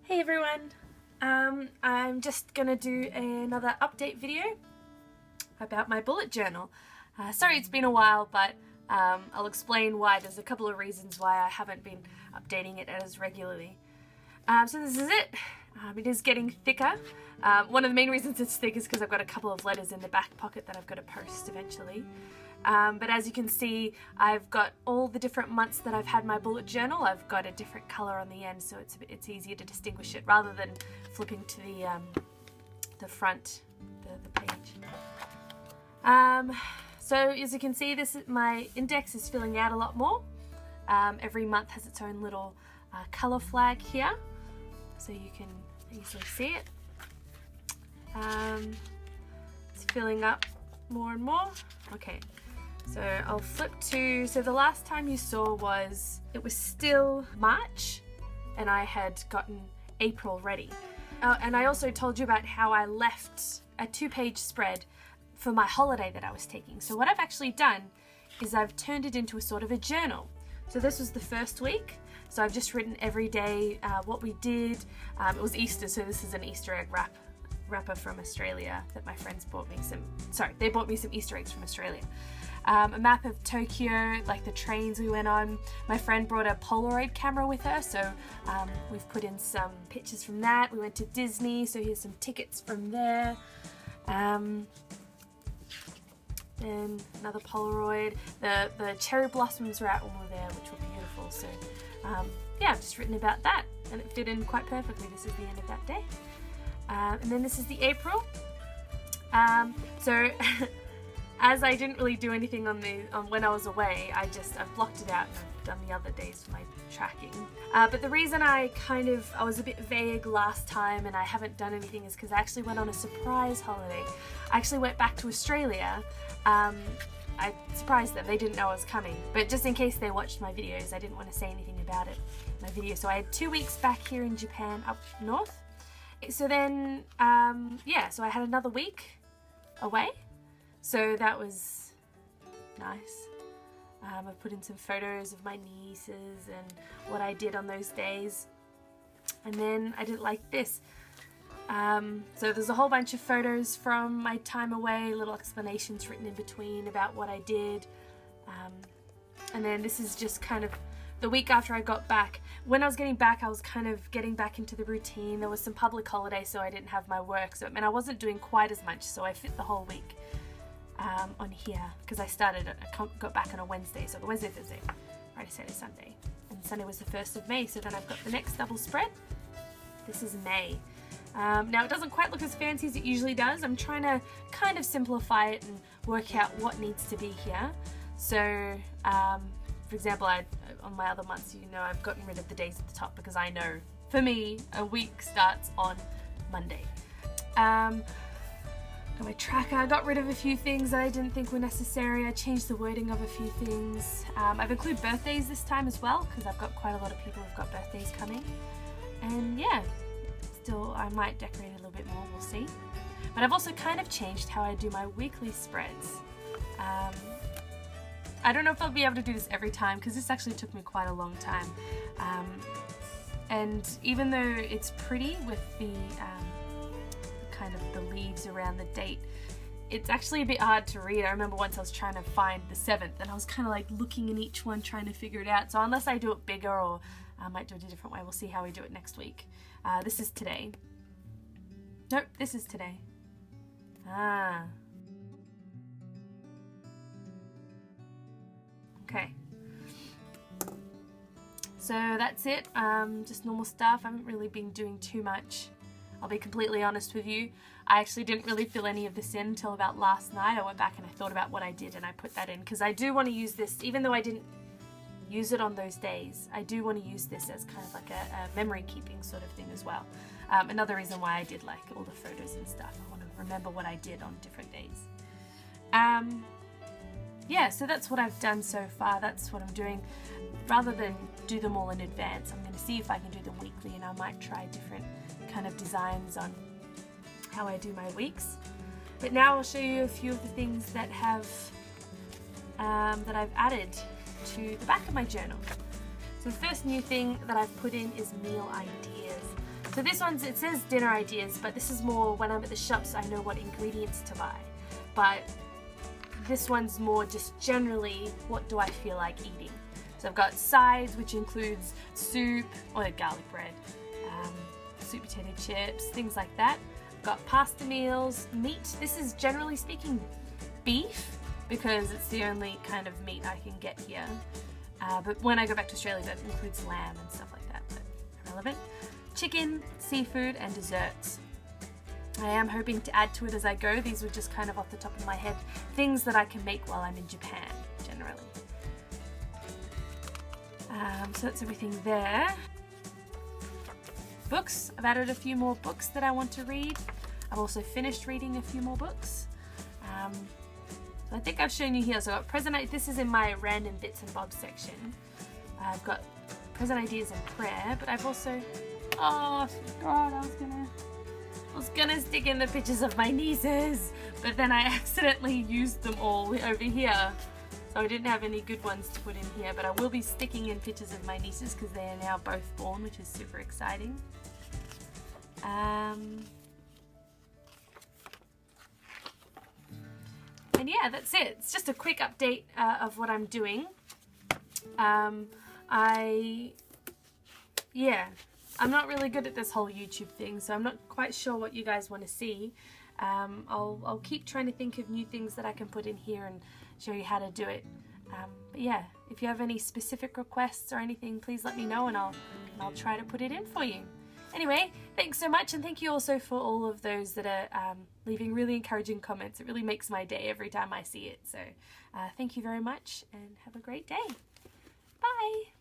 Hey everyone, I'm just gonna do another update video about my bullet journal. Sorry it's been a while, but I'll explain why. There's a couple of reasons why I haven't been updating it as regularly. So this is it. It is getting thicker. One of the main reasons it's thick is because I've got a couple of letters in the back pocket that I've got to post eventually. But as you can see, I've got all the different months that I've had my bullet journal. I've got a different color on the end, so it's easier to distinguish it rather than flipping to the front, the page. So as you can see, my index is filling out a lot more. Every month has its own little color flag here, so you can easily see it. It's filling up more and more. Okay. So I'll flip to, so the last time you saw it was still March and I had gotten April ready. And I also told you about how I left a 2-page spread for my holiday that I was taking. So what I've actually done is I've turned it into a sort of a journal. So this was the first week. So I've just written every day what we did. It was Easter, so this is an Easter egg wrapper from Australia that my friends bought me they bought me some Easter eggs from Australia. A map of Tokyo, like the trains we went on. My friend brought a Polaroid camera with her, so we've put in some pictures from that. We went to Disney, so here's some tickets from there. And another Polaroid. The cherry blossoms were out when we were there, which were beautiful. So yeah, I've just written about that, and it fit in quite perfectly. This is the end of that day. And then this is the April. So as I didn't really do anything on when I was away, I've blocked it out and I've done the other days for my tracking. But the reason I was a bit vague last time and I haven't done anything is because I actually went on a surprise holiday. I actually went back to Australia. I surprised them, they didn't know I was coming. But just in case they watched my videos, I didn't want to say anything about it in my video. So I had 2 weeks back here in Japan, up north. So then, yeah, so I had another week away. So that was nice. I've put in some photos of my nieces and what I did on those days. And then I did like this. So there's a whole bunch of photos from my time away, little explanations written in between about what I did. And then this is just kind of the week after I got back. When I was getting back, I was kind of getting back into the routine. There was some public holiday, so I didn't have my work. So I wasn't doing quite as much, so I fit the whole week on here. Because I got back on a Wednesday, so the Wednesday, Thursday, Friday, Saturday, Sunday. And Sunday was the 1st of May, so then I've got the next double spread. This is May. Now it doesn't quite look as fancy as it usually does. I'm trying to kind of simplify it and work out what needs to be here. So, for example, on my other months, I've gotten rid of the days at the top because I know, for me, a week starts on Monday. Got my tracker. I got rid of a few things that I didn't think were necessary. I changed the wording of a few things. I've included birthdays this time as well because I've got quite a lot of people who've got birthdays coming. And yeah, still I might decorate a little bit more, we'll see. But I've also kind of changed how I do my weekly spreads. I don't know if I'll be able to do this every time because this actually took me quite a long time. And even though it's pretty with the kind of the leaves around the date, it's actually a bit hard to read. I remember once I was trying to find the 7th and I was kind of like looking in each one trying to figure it out. So unless I do it bigger, or I might do it a different way, we'll see how we do it next week. This is today. Nope, this is today. Okay, so that's it, just normal stuff. I haven't really been doing too much. I'll be completely honest with you. I actually didn't really fill any of this in until about last night. I went back and I thought about what I did and I put that in because I do want to use this, even though I didn't use it on those days. I do want to use this as kind of like a memory keeping sort of thing as well. Another reason why I did like all the photos and stuff. I want to remember what I did on different days. Yeah, so that's what I've done so far. That's what I'm doing. Rather than do them all in advance, I'm going to see if I can do them weekly, and I might try different kind of designs on how I do my weeks. But now I'll show you a few of the things that I've added to the back of my journal. So the first new thing that I've put in is meal ideas. So So this one's, it says dinner ideas, but this is more when I'm at the shops, I know what ingredients to buy. But this one's more just generally, what do I feel like eating? So I've got sides, which includes soup or garlic bread, sweet potato chips, things like that. I've got pasta meals, meat. This is generally speaking beef, because it's the only kind of meat I can get here. But when I go back to Australia, that includes lamb and stuff like that, but irrelevant. Chicken, seafood, and desserts. I am hoping to add to it as I go. These were just kind of off the top of my head, things that I can make while I'm in Japan, generally. So that's everything there. Books. I've added a few more books that I want to read. I've also finished reading a few more books. So I think I've shown you here. So I've got present. This is in my random bits and bobs section. I've got present ideas and prayer, but I've also, oh God, I was gonna stick in the pictures of my nieces, but then I accidentally used them all over here. So I didn't have any good ones to put in here, but I will be sticking in pictures of my nieces because they are now both born, which is super exciting. And yeah, that's it. It's just a quick update of what I'm doing. I'm not really good at this whole YouTube thing, so I'm not quite sure what you guys want to see. I'll keep trying to think of new things that I can put in here and show you how to do it. But yeah, if you have any specific requests or anything, please let me know and I'll try to put it in for you. Anyway, thanks so much, and thank you also for all of those that are leaving really encouraging comments. It really makes my day every time I see it. So thank you very much and have a great day. Bye.